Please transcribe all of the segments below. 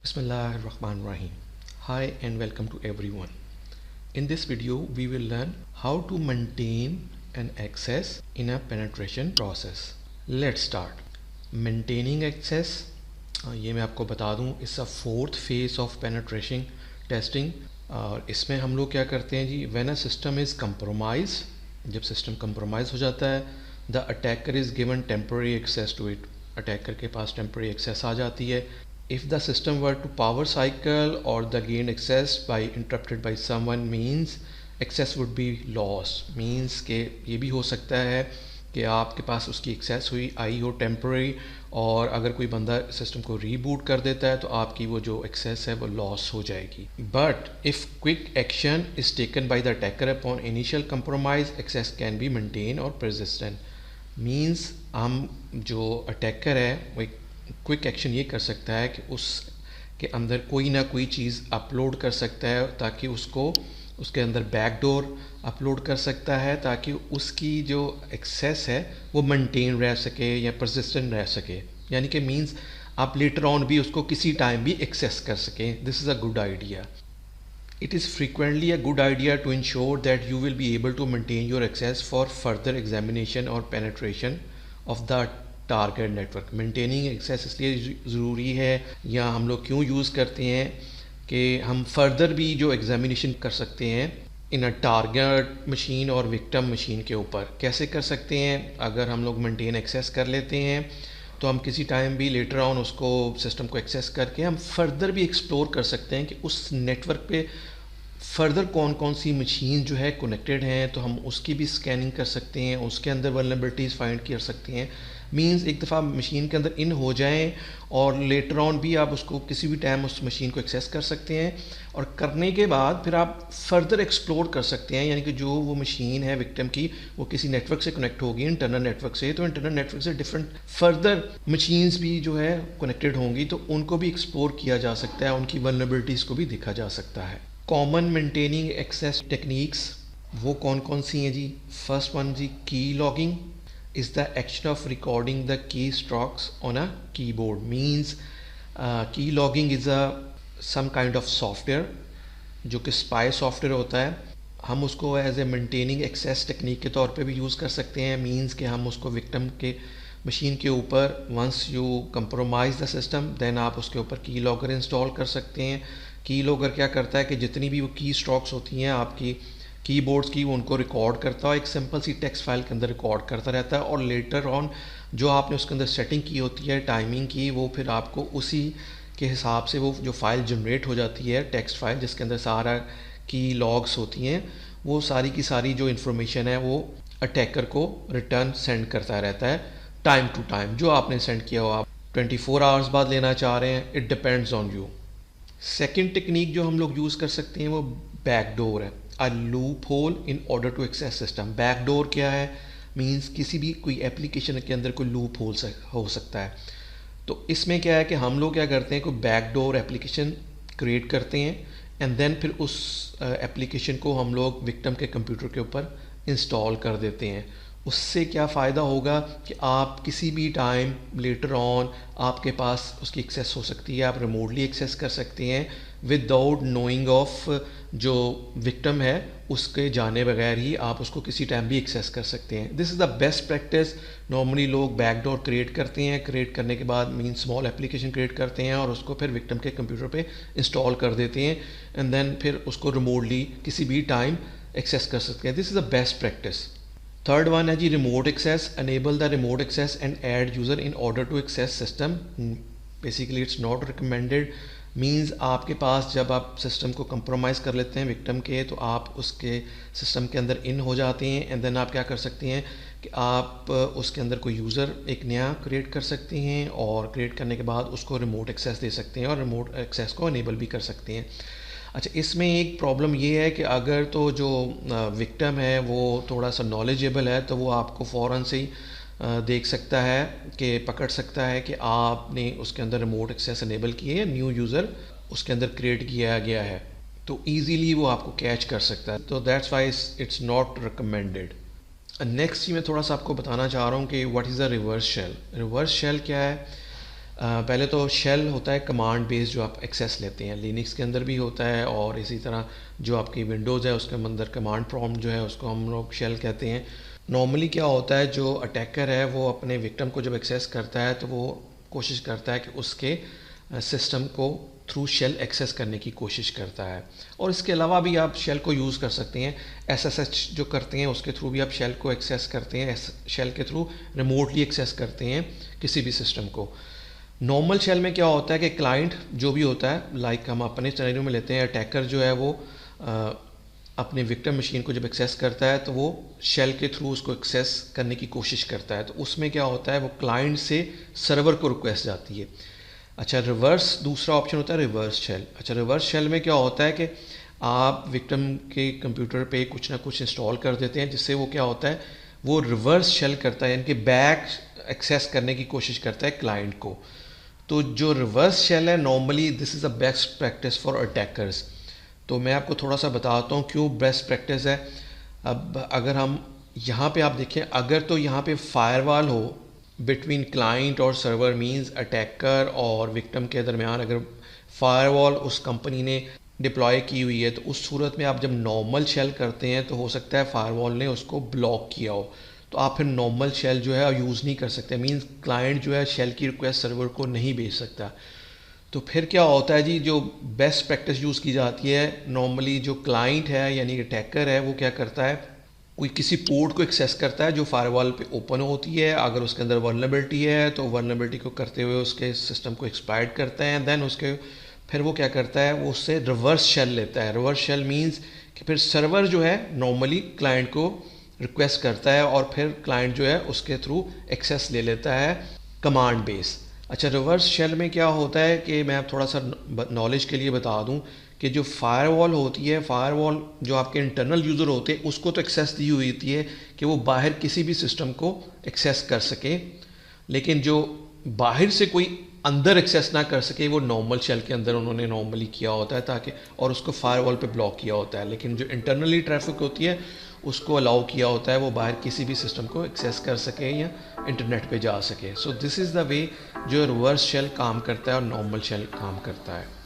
Bismillahirrahmanirrahim. Hi and welcome to everyone. In this video we will learn how to maintain an access in a penetration process. Let's start. Maintaining access, ये मैं आपको बता दूं, it's a fourth phase of penetration testing. और इसमें हम लोग क्या करते हैं जी, when a system is compromise, जब सिस्टम कंप्रोमाइज हो जाता है, the attacker is given temporary access to it, attacker के पास टेम्पररी एक्सेस आ जाती है। If the system were to power cycle or the gain access by interrupted by someone, means access would be lost, means के ये भी हो सकता है कि आपके पास उसकी एक्सेस हुई आई हो टेम्पररी, और अगर कोई बंदा सिस्टम को रीबूट कर देता है तो आपकी वो जो एक्सेस है वो लॉस हो जाएगी। But if quick action is taken by the attacker upon initial compromise, access can be maintain और परसिस्टेंट। मीन्स हम जो अटैकर है वो एक क्विक एक्शन ये कर सकता है कि उसके अंदर कोई ना कोई चीज़ अपलोड कर सकता है, ताकि उसको उसके अंदर बैकडोर अपलोड कर सकता है, ताकि उसकी जो एक्सेस है वो मेंटेन रह सके या परसिस्टेंट रह सके। यानी कि मींस आप लेटर ऑन भी उसको किसी टाइम भी एक्सेस कर सकें। This is a good idea. It is frequently a good idea to ensure that you will be able to maintain your access for further examination or penetration of the target network. Maintaining access इसलिए ज़रूरी है या हम लोग क्यों use करते हैं कि हम फर्दर भी जो एग्जामिनेशन कर सकते हैं इन अ टारगेट मशीन और विक्टिम मशीन के ऊपर। कैसे कर सकते हैं? अगर हम लोग मेंटेन एक्सेस कर लेते हैं तो हम किसी टाइम भी लेटर ऑन उसको सिस्टम को एक्सेस करके हम फर्दर भी एक्सप्लोर कर सकते हैं कि उस नेटवर्क पे फर्दर कौन कौन सी मशीन जो है कनेक्टेड हैं, तो हम उसकी भी स्कैनिंग कर सकते हैं, उसके अंदर वल्नरेबिलिटीज़ फाइंड कर सकते हैं। मींस एक दफ़ा मशीन के अंदर इन हो जाएं और लेटर ऑन भी आप उसको किसी भी टाइम उस मशीन को एक्सेस कर सकते हैं, और करने के बाद फिर आप फर्दर एक्सप्लोर कर सकते हैं। यानी कि जो वो मशीन है विक्टिम की, वो किसी नेटवर्क से कनेक्ट होगी, इंटरनल नेटवर्क से, तो इंटरनल नेटवर्क से डिफरेंट फर्दर मशीन्स भी जो है कनेक्टेड होंगी, तो उनको भी एक्सप्लोर किया जा सकता है, उनकी वल्नरेबिलिटीज़ को भी देखा जा सकता है। कॉमन मेंटेनिंग एक्सेस टेक्निक्स वो कौन कौन सी हैं जी? फर्स्ट वन जी, की logging is the action of recording the keystrokes on a keyboard. Means key logging is a some kind of software जो कि स्पाई सॉफ्टवेयर होता है। हम उसको as a maintaining access technique के तौर पे भी यूज़ कर सकते हैं। मींस कि हम उसको विक्टिम के मशीन के ऊपर once you compromise the system, then आप उसके ऊपर की लॉगर इंस्टॉल कर सकते हैं। की लॉगर क्या करता है कि जितनी भी वो की स्ट्रोक्स होती हैं आपकी कीबोर्ड्स की, उनको रिकॉर्ड करता है, एक सिंपल सी टेक्स्ट फाइल के अंदर रिकॉर्ड करता रहता है, और लेटर ऑन जो आपने उसके अंदर सेटिंग की होती है टाइमिंग की, वो फिर आपको उसी के हिसाब से वो जो फाइल जनरेट हो जाती है, टेक्स्ट फाइल जिसके अंदर सारा की लॉग्स होती हैं, वो सारी की सारी जो इन्फॉर्मेशन है वो अटैकर को रिटर्न सेंड करता रहता है टाइम टू टाइम। जो आपने सेंड किया हो, आप 24 आवर्स बाद लेना चाह रहे हैं, it depends on you. Second technique जो हम लोग यूज़ कर सकते हैं वो बैकडोर है, a loophole in order to access system. Backdoor क्या है? मींस किसी भी कोई एप्लीकेशन के अंदर कोई लूप होल हो सकता है। तो इसमें क्या है कि हम लोग क्या करते हैं, कोई बैकडोर एप्लीकेशन क्रिएट करते हैं, एंड देन फिर उस एप्लीकेशन को हम लोग विक्टिम के कंप्यूटर के ऊपर इंस्टॉल कर देते हैं। उससे क्या फ़ायदा होगा कि आप किसी भी टाइम लेटर ऑन आपके पास उसकी एक्सेस हो सकती है, आप रिमोटली एक्सेस कर सकते हैं विदाउट नोइंग ऑफ जो विक्टिम है उसके जाने बगैर ही आप उसको किसी टाइम भी एक्सेस कर सकते हैं। This is the best practice. Normally लोग बैकडोर क्रिएट करते हैं, क्रिएट करने के बाद मीन स्मॉल एप्लीकेशन क्रिएट करते हैं और उसको फिर विक्टिम के कंप्यूटर पे इंस्टॉल कर देते हैं, एंड देन फिर उसको रिमोटली किसी भी टाइम एक्सेस कर सकते हैं। This is the best practice. Third one है जी, remote access. Enable the remote access and add user in order to access system. Basically it's not recommended. Means आपके पास जब आप सिस्टम को कंप्रोमाइज़ कर लेते हैं विक्टिम के, तो आप उसके सिस्टम के अंदर इन हो जाते हैं, एंड देन आप क्या कर सकते हैं कि आप उसके अंदर कोई यूज़र एक नया क्रिएट कर सकते हैं, और क्रिएट करने के बाद उसको रिमोट एक्सेस दे सकते हैं और रिमोट एक्सेस को अनेबल भी कर सकते हैं। अच्छा, इसमें एक प्रॉब्लम ये है कि अगर तो जो विक्टिम है वो थोड़ा सा नॉलेजेबल है, तो वो आपको फ़ौरन से ही देख सकता है कि पकड़ सकता है कि आपने उसके अंदर रिमोट एक्सेस अनेबल किए, न्यू यूज़र उसके अंदर क्रिएट किया गया है, तो ईजीली वो आपको कैच कर सकता है। तो that's why it's not recommended. Next मैं थोड़ा सा आपको बताना चाह रहा हूँ कि what is a reverse shell. Reverse shell क्या है? पहले तो शेल होता है कमांड बेस्ड जो आप एक्सेस लेते हैं, लिनक्स के अंदर भी होता है और इसी तरह जो आपकी विंडोज़ है उसके अंदर कमांड प्रॉम्प्ट जो है उसको हम लोग शेल कहते हैं। नॉर्मली क्या होता है, जो अटैकर है वो अपने विक्टिम को जब एक्सेस करता है तो वो कोशिश करता है कि उसके सिस्टम को थ्रू शेल एक्सेस करने की कोशिश करता है। और इसके अलावा भी आप शेल को यूज़ कर सकते हैं, SSH जो करते हैं उसके थ्रू भी आप शेल को एक्सेस करते हैं, शेल के थ्रू रिमोटली एक्सेस करते हैं किसी भी सिस्टम को। नॉर्मल शेल में क्या होता है कि क्लाइंट जो भी होता है, लाइक हम अपने सिनेरियो में लेते हैं, अटैकर जो है वो अपने विक्टिम मशीन को जब एक्सेस करता है तो वो शेल के थ्रू उसको एक्सेस करने की कोशिश करता है। तो उसमें क्या होता है, वो क्लाइंट से सर्वर को रिक्वेस्ट जाती है। अच्छा, रिवर्स दूसरा ऑप्शन होता है रिवर्स शेल। अच्छा, रिवर्स शेल में क्या होता है कि आप विक्टिम के कंप्यूटर पे कुछ ना कुछ इंस्टॉल कर देते हैं, जिससे वो क्या होता है, वो रिवर्स शेल करता है, यानी कि बैक एक्सेस करने की कोशिश करता है क्लाइंट को। तो जो रिवर्स शेल है, normally this is a best practice for attackers. तो मैं आपको थोड़ा सा बताता हूँ क्यों बेस्ट प्रैक्टिस है। अब अगर हम यहाँ पे आप देखें, अगर तो यहाँ पे फायरवॉल हो बिटवीन क्लाइंट और सर्वर, मींस अटैकर और विक्टिम के दरमियान अगर फायरवॉल उस कंपनी ने डिप्लॉय की हुई है, तो उस सूरत में आप जब नॉर्मल शेल करते हैं तो हो सकता है फायरवॉल ने उसको ब्लॉक किया हो, तो आप फिर नॉर्मल शेल जो है यूज़ नहीं कर सकते। मींस क्लाइंट जो है शेल की रिक्वेस्ट सर्वर को नहीं भेज सकता। तो फिर क्या होता है जी, जो बेस्ट प्रैक्टिस यूज़ की जाती है, नॉर्मली जो क्लाइंट है यानी कि अटैकर है वो क्या करता है, कोई किसी पोर्ट को एक्सेस करता है जो फायरवॉल पे ओपन होती है। अगर उसके अंदर वल्नरेबिलिटी है तो वल्नरेबिलिटी को करते हुए उसके सिस्टम को एक्सप्लॉइट करते हैं। देन उसके फिर वो क्या करता है, वो उससे रिवर्स शेल लेता है। रिवर्स शेल मींस कि फिर सर्वर जो है नॉर्मली क्लाइंट को रिक्वेस्ट करता है और फिर क्लाइंट जो है उसके थ्रू एक्सेस ले लेता है कमांड बेस। अच्छा, रिवर्स शेल में क्या होता है कि मैं अब थोड़ा सा नॉलेज के लिए बता दूं कि जो फायरवॉल होती है, फायरवॉल जो आपके इंटरनल यूज़र होते हैं उसको तो एक्सेस दी हुई होती है कि वो बाहर किसी भी सिस्टम को एक्सेस कर सके, लेकिन जो बाहर से कोई अंदर एक्सेस ना कर सके वो नॉर्मल शेल के अंदर उन्होंने नॉर्मली किया होता है, ताकि और उसको फायरवॉल पे ब्लॉक किया होता है। लेकिन जो इंटरनली ट्रैफिक होती है उसको अलाउ किया होता है वो बाहर किसी भी सिस्टम को एक्सेस कर सके या इंटरनेट पे जा सके। So this is the way जो रिवर्स शेल काम करता है और नॉर्मल शेल काम करता है।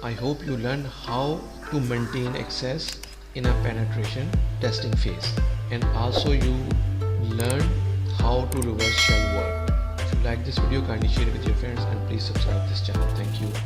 I hope you learned how to maintain access in a penetration testing phase, and also you learned how to reverse shell work. If you like this video, kindly share it with your friends and please subscribe this channel. Thank you.